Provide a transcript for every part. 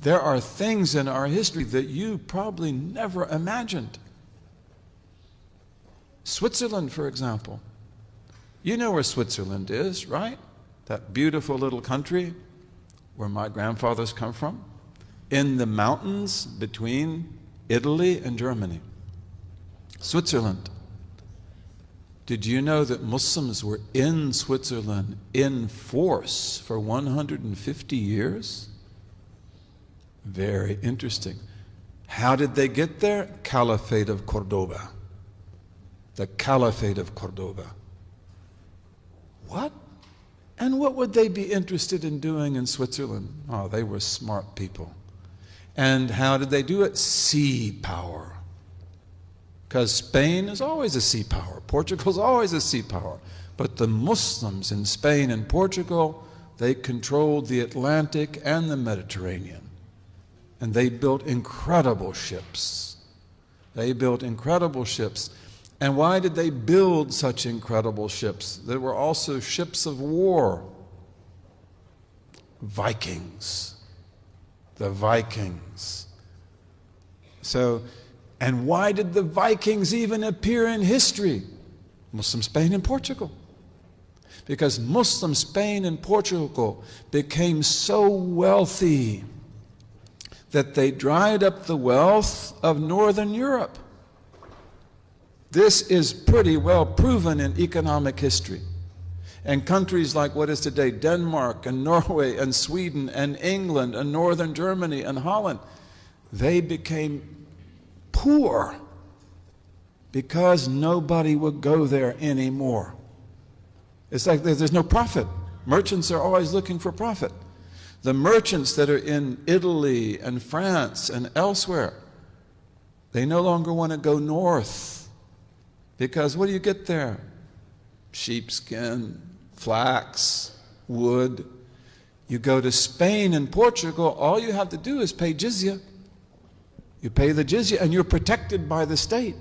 There are things in our history that you probably never imagined. Switzerland, for example. You know where Switzerland is, right? That beautiful little country where my grandfathers come from, in the mountains between Italy and Germany. Switzerland. Did you know that Muslims were in Switzerland in force for 150 years? Very interesting. How did they get there? Caliphate of Cordoba. The Caliphate of Cordoba. What? And what would they be interested in doing in Switzerland? Oh, they were smart people. And how did they do it? Sea power. Because Spain is always a sea power. Portugal is always a sea power. But the Muslims in Spain and Portugal, they controlled the Atlantic and the Mediterranean. And they built incredible ships. They built incredible ships. And why did they build such incredible ships? There were also ships of war. Vikings. The Vikings. So, and why did the Vikings even appear in history? Muslim Spain and Portugal. Because Muslim Spain and Portugal became so wealthy that they dried up the wealth of Northern Europe. This is pretty well proven in economic history. And countries like what is today Denmark and Norway and Sweden and England and Northern Germany and Holland, they became poor because nobody would go there anymore. It's like there's no profit. Merchants are always looking for profit. The merchants that are in Italy and France and elsewhere, they no longer want to go north. Because what do you get there? Sheepskin, flax, wood. You go to Spain and Portugal, all you have to do is pay jizya. You pay the jizya and you're protected by the state.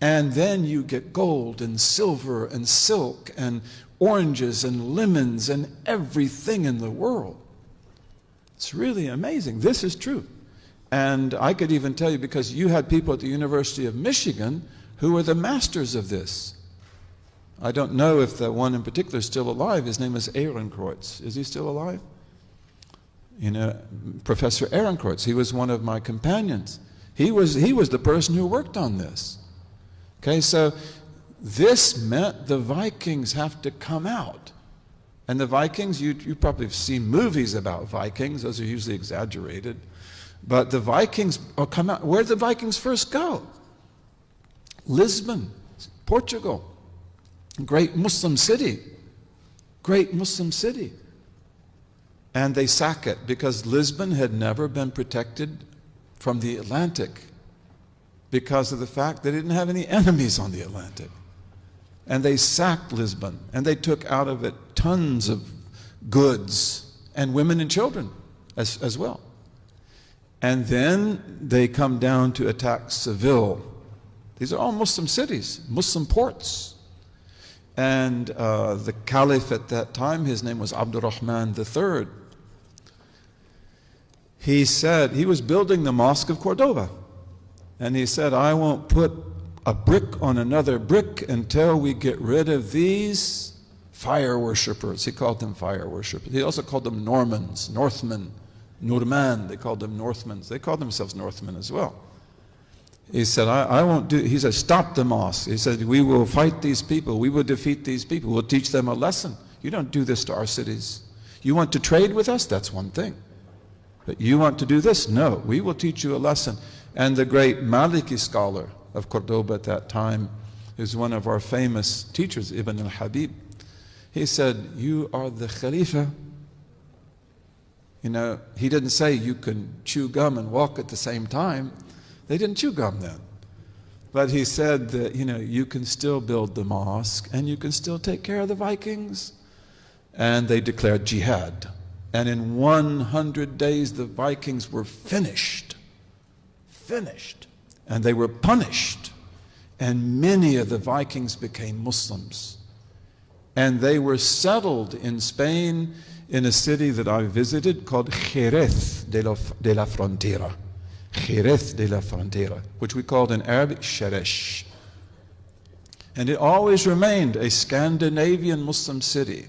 And then you get gold and silver and silk and oranges and lemons and everything in the world. It's really amazing. This is true. And I could even tell you, because you had people at the University of Michigan who were the masters of this. I don't know if the one in particular is still alive. His name is Ehrenkreuz. Is he still alive? You know, Professor Ehrenkreuz. He was one of my companions. He was the person who worked on this. Okay, so this meant the Vikings have to come out. And the Vikings, you probably have seen movies about Vikings. Those are usually exaggerated. But the Vikings come out. Where did the Vikings first go? Lisbon, Portugal. Great Muslim city. Great Muslim city. And they sack it because Lisbon had never been protected from the Atlantic because of the fact they didn't have any enemies on the Atlantic. And they sacked Lisbon, and they took out of it tons of goods and women and children as well. And then they come down to attack Seville. These are all Muslim cities, Muslim ports. And the caliph at that time, his name was Abdurrahman III. He said, he was building the Mosque of Cordoba. And he said, I won't put a brick on another brick until we get rid of these fire worshippers. He called them fire worshippers. He also called them Normans, Northmen. Norman, they called them Northmen. They called themselves Northmen as well. He said, I won't do, he said, stop the mosque. He said, we will fight these people. We will defeat these people. We'll teach them a lesson. You don't do this to our cities. You want to trade with us? That's one thing. But you want to do this? No, we will teach you a lesson. And the great Maliki scholar of Cordoba at that time is one of our famous teachers, Ibn al-Habib. He said, you are the Khalifa. You know, he didn't say you can chew gum and walk at the same time. They didn't chew gum then. But he said that, you know, you can still build the mosque and you can still take care of the Vikings. And they declared jihad. And in 100 days, the Vikings were finished. Finished. And they were punished. And many of the Vikings became Muslims. And they were settled in Spain in a city that I visited called Jerez de la Frontera. Jerez de la Frontera, which we called in Arabic Sheresh. And it always remained a Scandinavian Muslim city.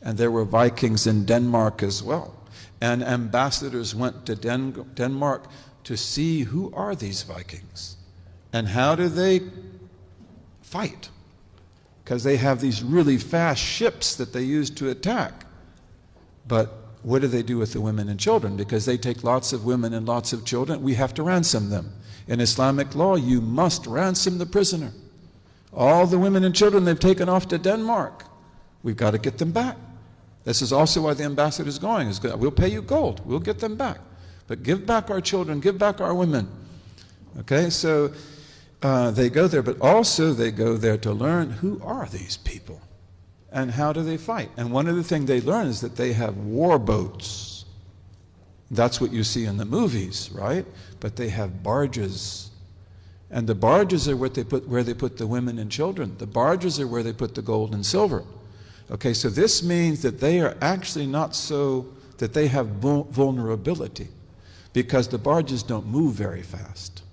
And there were Vikings in Denmark as well. And ambassadors went to Denmark to see who are these Vikings and how do they fight. Because they have these really fast ships that they use to attack. But what do they do with the women and children? Because they take lots of women and lots of children, we have to ransom them. In Islamic law, you must ransom the prisoner. All the women and children they've taken off to Denmark, we've got to get them back. This is also why the ambassador is going. We'll pay you gold, we'll get them back. But give back our children, give back our women. Okay, so they go there, but also they go there to learn who are these people and how do they fight. And one of the things they learn is that they have war boats. That's what you see in the movies, right? But they have barges. And the barges are where they put the women and children. The barges are where they put the gold and silver. Okay, so this means that they are actually not so, that they have vulnerability because the barges don't move very fast.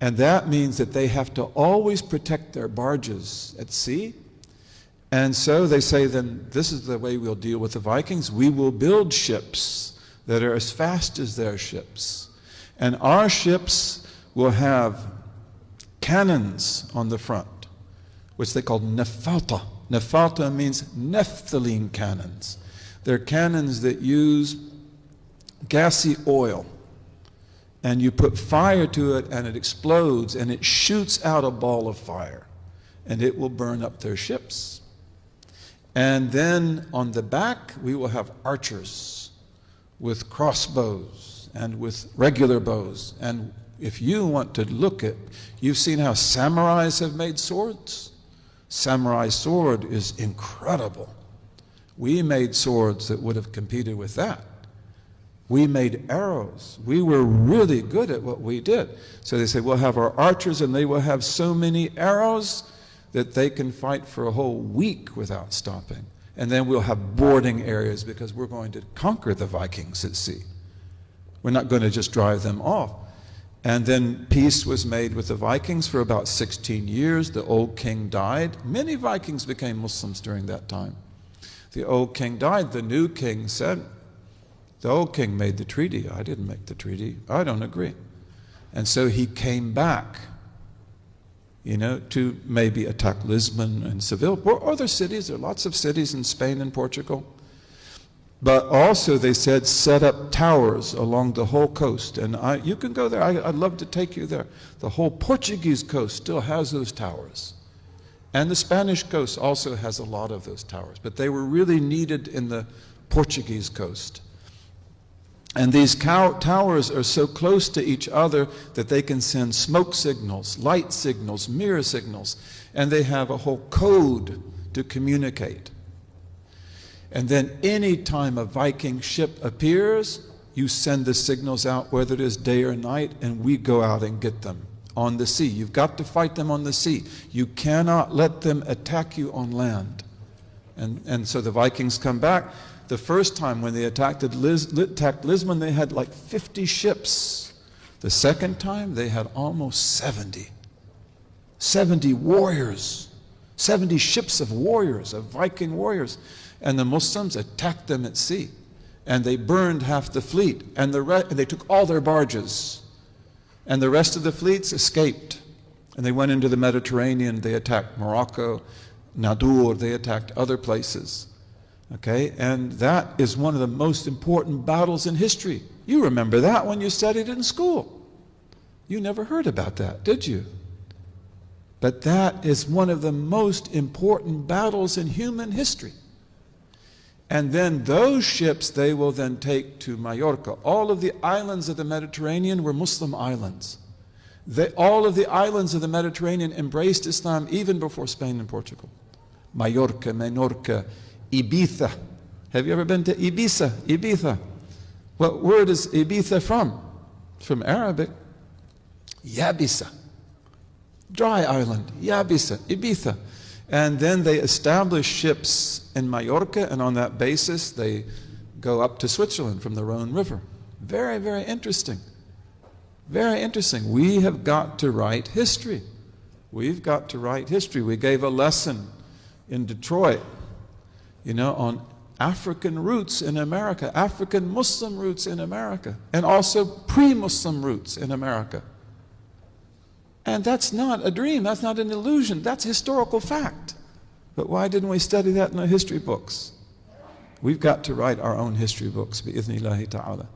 And that means that they have to always protect their barges at sea. And so they say, then this is the way we'll deal with the Vikings. We will build ships that are as fast as their ships. And our ships will have cannons on the front, which they call nefalta. Nefalta means naphthalene cannons. They're cannons that use gassy oil. And you put fire to it and it explodes and it shoots out a ball of fire. And it will burn up their ships. And then on the back we will have archers with crossbows and with regular bows. And if you want to look at, you've seen how samurais have made swords? Samurai sword is incredible. We made swords that would have competed with that. We made arrows. We were really good at what we did. So they say, we'll have our archers and they will have so many arrows that they can fight for a whole week without stopping. And then we'll have boarding areas because we're going to conquer the Vikings at sea. We're not going to just drive them off. And then peace was made with the Vikings for about 16 years. The old king died. Many Vikings became Muslims during that time. The old king died. The new king said, the old king made the treaty. I didn't make the treaty. I don't agree. And so he came back, to maybe attack Lisbon and Seville or other cities. There are lots of cities in Spain and Portugal. But also they said set up towers along the whole coast. And you can go there. I'd love to take you there. The whole Portuguese coast still has those towers. And the Spanish coast also has a lot of those towers. But they were really needed in the Portuguese coast. And these towers are so close to each other that they can send smoke signals, light signals, mirror signals. And they have a whole code to communicate. And then any time a Viking ship appears, you send the signals out, whether it is day or night, and we go out and get them on the sea. You've got to fight them on the sea. You cannot let them attack you on land. And so the Vikings come back. The first time when they attacked Lisbon, they had like 50 ships. The second time, they had almost 70. 70 warriors. 70 ships of warriors, of Viking warriors. And the Muslims attacked them at sea. And they burned half the fleet. And they took all their barges. And the rest of the fleets escaped. And they went into the Mediterranean. They attacked Morocco, Nadur. They attacked other places. Okay? And that is one of the most important battles in history. You remember that when you studied in school. You never heard about that, did you? But that is one of the most important battles in human history. And then those ships they will then take to Majorca. All of the islands of the Mediterranean were Muslim islands. All of the islands of the Mediterranean embraced Islam even before Spain and Portugal. Majorca, Menorca, Ibiza. Have you ever been to Ibiza? Ibiza. What word is Ibiza from? It's from Arabic. Yabisa. Dry island. Yabisa. Ibiza. And then they establish ships in Majorca, and on that basis they go up to Switzerland from the Rhone River. Very, very interesting. Very interesting. We have got to write history. We've got to write history. We gave a lesson in Detroit, on African roots in America, African Muslim roots in America, and also pre-Muslim roots in America. And that's not a dream, that's not an illusion, that's historical fact. But why didn't we study that in the history books? We've got to write our own history books, bi-idhnillahi ta'ala.